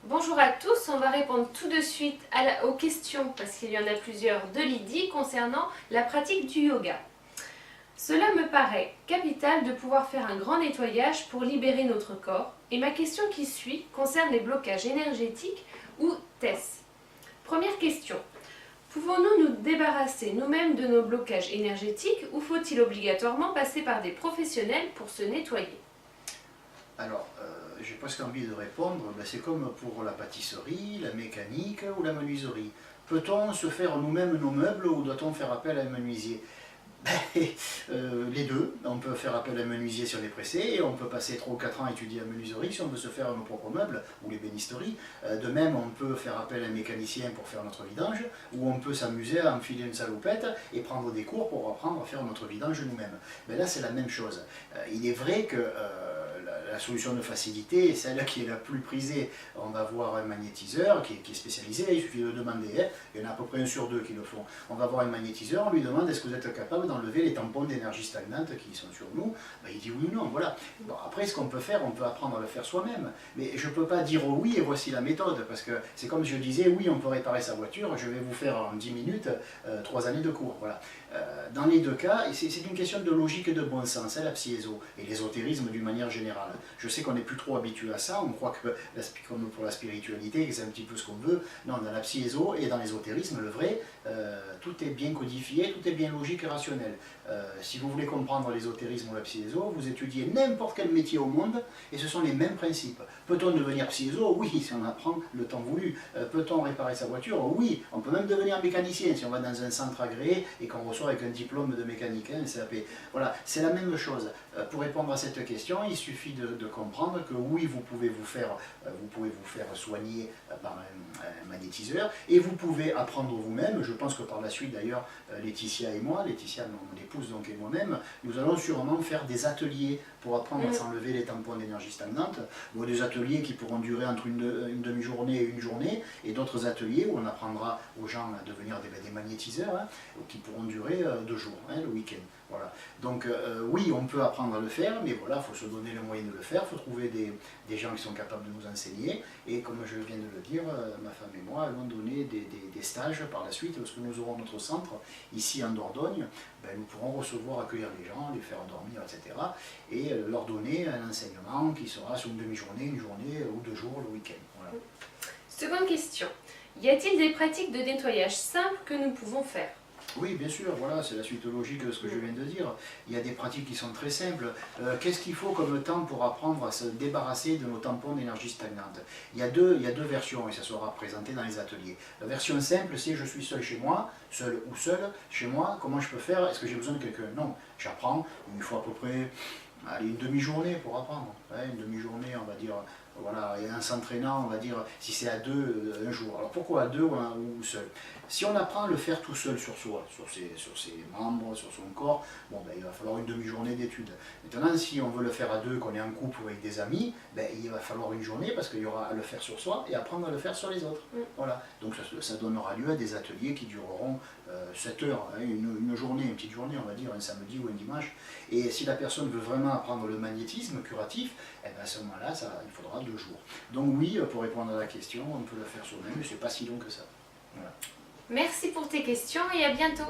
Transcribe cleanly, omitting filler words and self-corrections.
Bonjour à tous, on va répondre tout de suite aux questions, parce qu'il y en a plusieurs, de Lydie concernant la pratique du yoga. Cela me paraît capital de pouvoir faire un grand nettoyage pour libérer notre corps, et ma question qui suit concerne les blocages énergétiques ou TES. Première question, pouvons-nous nous débarrasser nous-mêmes de nos blocages énergétiques ou faut-il obligatoirement passer par des professionnels pour se nettoyer ? Alors, j'ai presque envie de répondre, c'est comme pour la pâtisserie, la mécanique ou la menuiserie. Peut-on se faire nous-mêmes nos meubles ou doit-on faire appel à un menuisier? Les deux. On peut faire appel à un menuisier sur les pressés, on peut passer 3 ou 4 ans à étudier la menuiserie si on veut se faire nos propres meubles, ou les bénisteries. De même, on peut faire appel à un mécanicien pour faire notre vidange, ou on peut s'amuser à enfiler une salopette et prendre des cours pour apprendre à faire notre vidange nous-mêmes. Mais là, c'est la même chose. Il est vrai que la solution de facilité est celle qui est la plus prisée. On va voir un magnétiseur qui est spécialisé, il suffit de demander, il y en a à peu près 1 sur 2 qui le font. On va voir un magnétiseur, on lui demande est-ce que vous êtes capable d'enlever les tampons d'énergie stagnante qui sont sur nous. Il dit oui ou non, voilà. Bon, après, ce qu'on peut faire, on peut apprendre à le faire soi-même. Mais je ne peux pas dire oui et voici la méthode, parce que c'est comme je disais, oui, on peut réparer sa voiture, je vais vous faire en 10 minutes 3 années de cours. Voilà. Dans les deux cas, c'est une question de logique et de bon sens, la psyéso, et l'ésotérisme d'une manière générale. Je sais qu'on n'est plus trop habitué à ça, on croit que, comme pour la spiritualité, c'est un petit peu ce qu'on veut. Non, dans la psyéso et dans l'ésotérisme, le vrai, tout est bien codifié, tout est bien logique et rationnel. Si vous voulez comprendre l'ésotérisme ou la psyéso, vous étudiez n'importe quel métier au monde, et ce sont les mêmes principes. Peut-on devenir psyéso? Oui, si on apprend le temps voulu. Peut-on réparer sa voiture? Oui. On peut même devenir mécanicien si on va dans un centre agréé et qu'on reçoit avec un diplôme de mécanique, un CAP. Voilà, c'est la même chose. Pour répondre à cette question, il suffit de comprendre que oui, vous pouvez vous faire soigner par un magnétiseur, et vous pouvez apprendre vous-même. Je pense que par la suite, d'ailleurs, Laetitia et moi, Laetitia, mon épouse donc, et moi-même, nous allons sûrement faire des ateliers pour apprendre à s'enlever les tampons d'énergie stagnante, ou des ateliers qui pourront durer entre une demi-journée et une journée, et d'autres ateliers où on apprendra aux gens à devenir des magnétiseurs, qui pourront durer 2 jours, le week-end. Voilà. Donc oui, on peut apprendre à le faire, mais voilà, il faut se donner le moyen de le faire, il faut trouver des gens qui sont capables de nous enseigner, et comme je viens de le dire, ma femme et moi allons donner des stages par la suite. Lorsque nous aurons notre centre ici en Dordogne, nous pourrons accueillir les gens, les faire dormir, etc. et leur donner un enseignement qui sera sur une demi-journée, une journée ou 2 jours le week-end. Voilà. Seconde question, y a-t-il des pratiques de nettoyage simples que nous pouvons faire ? Oui, bien sûr, voilà, c'est la suite logique de ce que je viens de dire. Il y a des pratiques qui sont très simples. Qu'est-ce qu'il faut comme temps pour apprendre à se débarrasser de nos tampons d'énergie stagnante? Il y a deux versions, et ça sera présenté dans les ateliers. La version simple, c'est je suis seul chez moi, seul ou seul chez moi, comment je peux faire? Est-ce que j'ai besoin de quelqu'un? Non, j'apprends, il faut à peu près une demi-journée pour apprendre. Une demi-journée, on va dire, voilà, et en s'entraînant, on va dire, si c'est à 2, 1 jour. Alors pourquoi à 2 ou seul? Si on apprend à le faire tout seul sur soi, sur ses membres, sur son corps, il va falloir une demi-journée d'étude. Maintenant, si on veut le faire à 2, qu'on est en couple ou avec des amis, il va falloir une journée parce qu'il y aura à le faire sur soi et apprendre à le faire sur les autres. Voilà. Donc ça donnera lieu à des ateliers qui dureront 7 heures, une journée, une petite journée, on va dire, un samedi ou un dimanche. Et si la personne veut vraiment apprendre le magnétisme curatif, à ce moment-là, il faudra 2 jours. Donc oui, pour répondre à la question, on peut le faire soi-même, mais c'est pas si long que ça. Voilà. Merci pour tes questions et à bientôt.